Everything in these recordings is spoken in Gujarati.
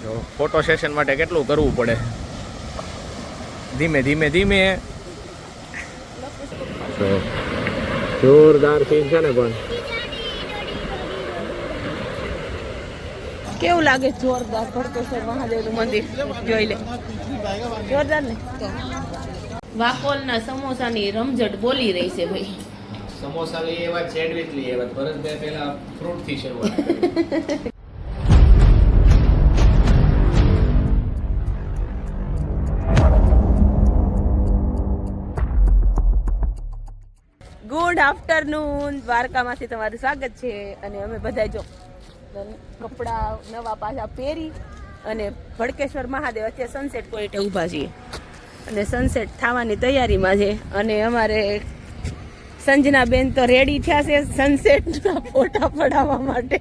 તો ફોટો સેશન માટે કેટલું કરવું પડે, ધીમે ધીમે ધીમે. જોરદાર સીન છે ને, પણ કેવું લાગે? જોરદાર ભડકેશ્વર મહાદેવનું મંદિર જોઈ લે, જોરદાર ને. વાકોલના સમોસાની રમઝટ બોલી રહી છે ભાઈ. સમોસા લઈ આવ્યા, સેન્ડવિચ લઈ આવ્યા. ભરતભાઈ પહેલા ફ્રૂટ થી શરૂઆત. ગુડ આફ્ટરનૂન, દ્વારકામાંથી તમારું સ્વાગત છે. અને અમે બધા જો કપડા નવા પાછા પહેરી અને ભડકેશ્વર મહાદેવ અત્યારે સનસેટ પોઈન્ટે ઊભા છીએ અને સનસેટ થવાની તૈયારીમાં છે. અને અમારે સંજના બેન તો રેડી થયા છે સનસેટના ફોટા પડાવવા માટે.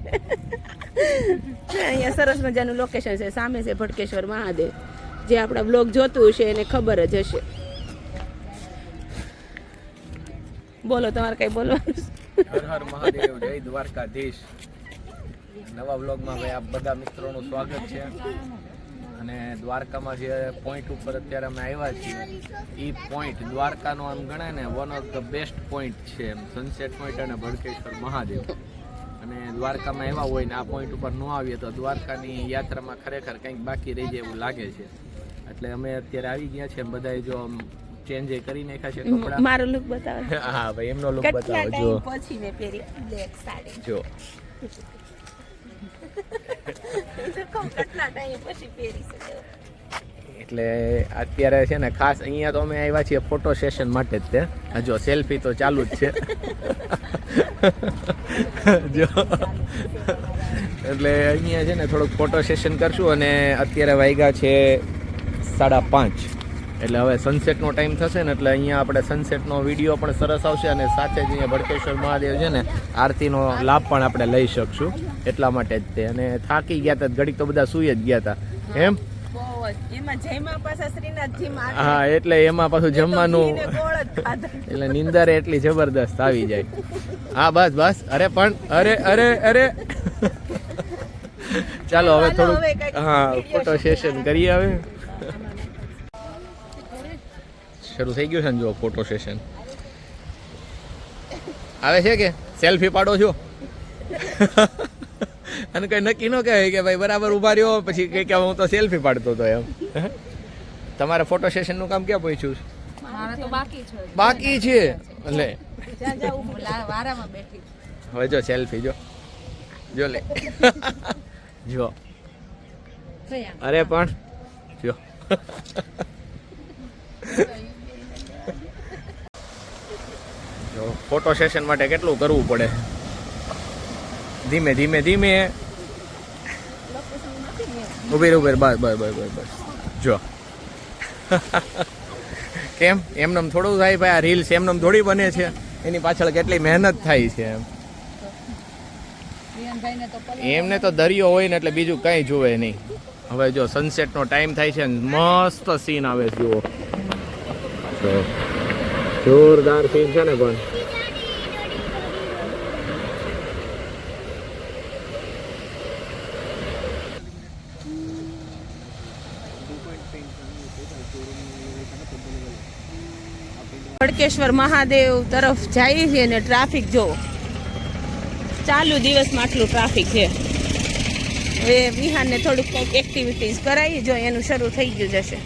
અહીંયા સરસ મજાનું લોકેશન છે, સામે છે ભડકેશ્વર મહાદેવ. જે આપણા બ્લોગ જોતું હશે એને ખબર જ હશે. બોલો, તમારે કઈ બોલવાનું? હર હર મહાદેવ, જય દ્વારકાધીશ. નવા વ્લોગમાં ભાઈ આપ બધા મિત્રોનું સ્વાગત છે. અને દ્વારકામાં જે પોઈન્ટ ઉપર અત્યારે અમે આવ્યા છીએ, એ પોઈન્ટ દ્વારકાનો આમ ગણાય ને one of the best point છે એમ, સનસેટ પોઈન્ટ અને ભડકેશ્વર મહાદેવ. અને દ્વારકામાં આવ્યા હોય ને આ પોઈન્ટ ઉપર ન આવીએ તો દ્વારકાની યાત્રામાં ખરેખર કંઈક બાકી રહી જાય એવું લાગે છે. એટલે અમે અત્યારે આવી ગયા છે. બધાએ જો ચેન્જ કરી નાખ્યા છે કપડા. મારો લુક બતાવો. હા ભાઈ, એમનો લુક બતાવો. જો પછી મેં પહેરી બ્લેક સાડી. જો કેટલા ટાઈમ પછી પહેરી શકે. એટલે અત્યારે છે ને ખાસ અહીંયા તો અમે આવ્યા છીએ ફોટો સેશન માટે જ. તે જો સેલ્ફી તો ચાલુ જ છે. જો એટલે અહીંયા છે ને થોડુંક ફોટો સેશન કરશું. અને અત્યારે વાગ્યા છે 5:30. એટલે હવે સનસેટનો ટાઈમ થશે ને એટલે અહીંયા આપણે સનસેટનો વિડીયો પણ સરસ આવશે. અને સાથે જ અહીંયા ભડકેશ્વર મહાદેવ છે ને આરતીનો લાભ પણ આપણે લઈ શકશું. એટલા માટે જ તે. અને થાકી ગયા હતા, ઘડીક તો બધા સૂઈ જ ગયા હતા એમ. હા, એટલે એમાં પાછું જમવાનું, એટલે નીંદર એટલી જબરદસ્ત આવી જાય. હા બસ બસ. અરે પણ અરે અરે અરે ચાલો હવે થોડુંક હા ફોટો સેશન કરીએ. હવે શરૂ થઈ ગયું છે ને જો ફોટો સેશન. આવે છે કે સેલ્ફી પાડો છો? અને કઈ નક્કી ન કહેવાય કે ભાઈ બરાબર ઉભા રહ્યો પછી કઈ કે હું તો સેલ્ફી પાડતો હતો એમ. તમારે ફોટો સેશનનું કામ ક્યાં પહોંચ્યું છે? બાકી છે. એટલે હવે જો સેલ્ફી જો જો લે જો. અરે પણ જો ફોટો સેશન માટે કેટલું કરવું પડે, ધીમે ધીમે ધીમે. ઉભેર ઉભેર, બસ બસ બસ બસ બસ. જો કેમ એમનેમ થોડું થાય ભાઈ. આ રીલ્સ એમનેમ થોડી બને છે, એની પાછળ કેટલી મહેનત થાય છે એમ. એમને તો દરિયો હોય ને એટલે બીજું કંઈ જોવે નહીં. હવે જો સનસેટનો ટાઈમ થાય છે, મસ્ત સીન આવે છે. જુઓ, જોરદાર સીન છે ને. પણ ભડકેશ્વર મહાદેવ તરફ જાય છે ને ટ્રાફિક જો ચાલુ દિવસમાં આટલું ટ્રાફિક છે. હવે વિહાનને થોડુંક કંઈક એક્ટિવિટીઝ કરાવી, જો એનું શરૂ થઈ ગયું જશે.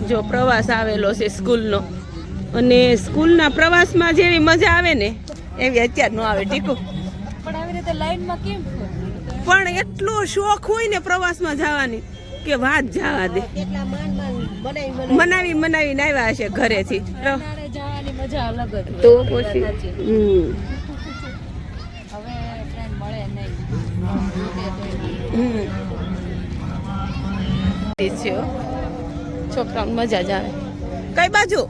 જો પ્રવાસ આવેલો છે સ્કૂલનો, અને સ્કૂલના પ્રવાસમાં જેવી મજા આવે ને એવી અત્યાર ન આવે ટીકુ. પણ આવી રીતે લાઈનમાં કેમ? પણ એટલો શોખ હોય ને પ્રવાસમાં જવાની કે વાત જવા દે. મનાવીને આવ્યા હશે ઘરેથી તો પછી છોકરાઓને મજા જ આવે. કઈ બાજુ?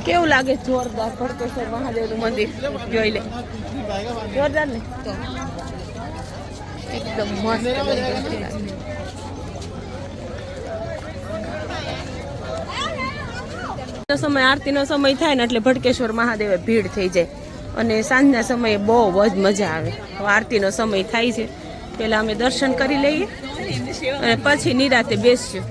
કેવું લાગે? જોરદાર ભડકેશ્વર મહાદેવનું મંદિર જોઈ લે, જોરદાર ને. એકદમ મસ્ત. સમય આરતીનો સમય થાય ને એટલે ભટકેશ્વર મહાદેવે ભીડ થઈ જાય અને સાંજના સમયે બહુ જ મજા આવે. આરતીનો સમય થાય છે, પહેલા અમે દર્શન કરી લઈએ અને પછી નિરાતે બેસશું.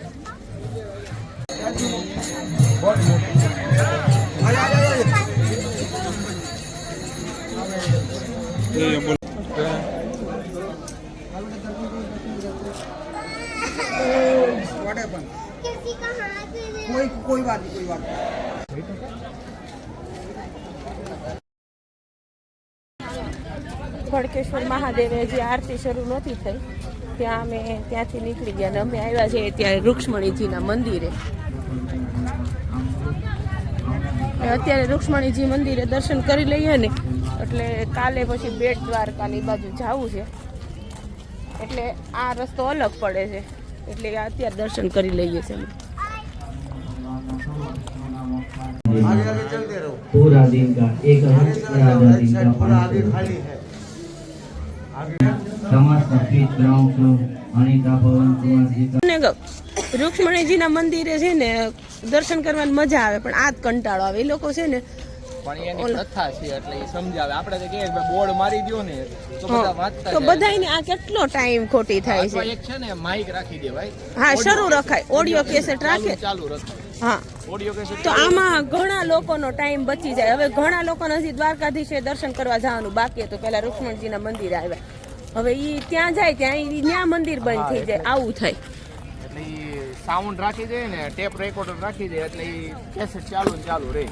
कोई बात नहीं, कोई बात नहीं. ભડકેશ્વર મહાદેવે જે આરતી શરૂ નહોતી થઈ ત્યાં અમે ત્યાંથી નીકળી ગયા અને અમે આવ્યા છીએ ત્યારે રૂક્ષ્મણીજીના મંદિરે. અત્યારે રૂક્ષ્મણીજી મંદિરે દર્શન કરી લઈએ ને એટલે કાલે પછી બેટ દ્વારકાની બાજુ જવું છે એટલે આ રસ્તો અલગ પડે છે એટલે અત્યારે દર્શન કરી લઈએ છીએ. आगे आगे चलते रहो. पूरा दिन का एक आधा दिन का पूरा आगे खाली है. आगे समस्त स्वीट ग्राउंड फ्लोर अनिता पवन कुमार जी का ને રૂક્ષ્મણીજીના મંદિરે છે ને દર્શન કરવાની મજા આવે પણ આ જ કંટાળો આવે. એ લોકો છે ને પણ એની પ્રથા છે એટલે એ સમજાવે. આપણે તો કહીએ બોર્ડ મારી દો ને તો બધા વાંચતા તો બધાયને આ કેટલો ટાઈમ ખોટી થાય અથવા છે. એક છે ને માઇક રાખી દેવાય. હા, શરૂ રખાય, ઓડિયો કેસેટ રાખે. ચાલુ રખાય. હા, ઓડિયો કેસેટ તો આમાં ઘણા લોકોનો ટાઈમ બચી જાય. હવે ઘણા લોકોને હજી દ્વારકાધીશે દર્શન કરવા જવાનું બાકી હતું. પહેલા રૂક્ષ્મણજીના મંદિરે આવ્યા, હવે ઈ ત્યાં જાય ત્યાં મંદિર બંધ થઈ જાય, આવું થાય. એટલે ઈ સાઉન્ડ રાખી દે ને ટેપ રેકોર્ડર રાખી દે એટલે ઈ કેસેટ ચાલુ ને ચાલુ રહે.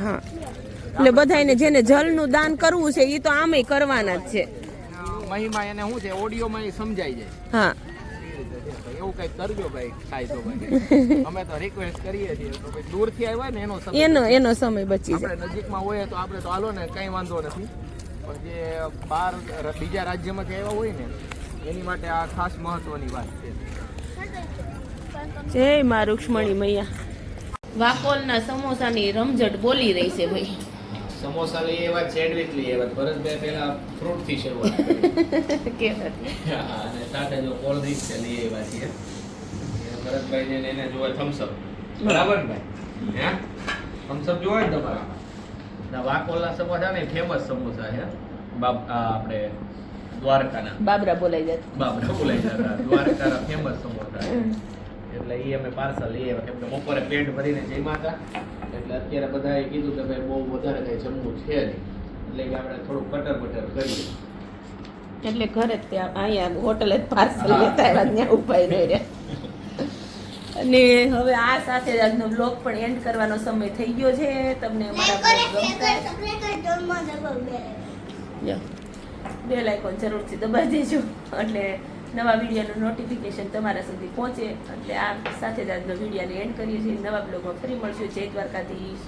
હા, એટલે બધાયને જેને જલનું દાન કરવું છે એ તો આમેય કરવાના જ છે. મહિમા એને શું છે ઓડિયોમાં ઈ સમજાઈ જાય. હા, એવું કઈ કરજો ભાઈ થાય તો ભાઈ અમે તો રિક્વેસ્ટ કરીએ છીએ. તો ભાઈ દૂરથી આવ્યા ને એનો સમય બચી જાય. આપણે નજીકમાં હોય તો આપણે તો હાલો ને કઈ વાંધો નથી, પણ જે બહાર બીજા રાજ્યમાંથી આવ્યા હોય ને એની માટે આ ખાસ મહત્વની વાત છે. જય માં રૂક્ષ્મણી મૈયા. વાકોલના સમોસાની રમઝટ બોલી રહી છે ભાઈ. સમોસા લઈ આવ્યા, સેન્ડવિચ લઈ આવ્યા. ભરતભાઈ પહેલા ફ્રૂટ થી શરૂઆત કેવત અને સાથે જો કોલ્ડ ડ્રિંક્સ લઈ આવ્યા છીએ. ભરતભાઈ ને એને જોવે થમ્સઅપ. બરાબર ને ભાઈ? હે થમ્સઅપ જોવે ને તમારા? ના, વાકોલના સમોસા ને ફેમસ સમોસા છે. આપણે દ્વારકાના બાબરા બોલાઈ જાય. બાબરા બોલાઈ જતા દ્વારકાના ફેમસ સમોસા છે. એટલે એ અમે પાર્સલ લઈ આવ્યા કેમ કે બપોરે પેટ ભરીને જમ્યા હતા. એટલે અત્યારે બધાએ કીધું કે ભાઈ બહુ વધારે કઈ જમવું છે નહીં એટલે કે આપણે થોડું કટર બટર કરીએ. એટલે ઘરે જ ત્યાં અહીંયા હોટલે જ પાર્સલ લેતા આવ્યા, ત્યાં ઉપાય નહીં રહ્યા. અને હવે આ સાથે જ આજનો બ્લોગ પણ એન્ડ કરવાનો સમય થઈ ગયો છે. તમને અમારા બેલ આઇકોન જરૂરથી દબાવી દેજો એટલે નવા વિડીયોનું નોટિફિકેશન તમારા સુધી પહોંચે. એટલે આ સાથે જ આજનો વિડીયોને એન્ડ કરીએ છીએ. નવા બ્લોગમાં ફરી મળશું. જય દ્વારકાધીશ.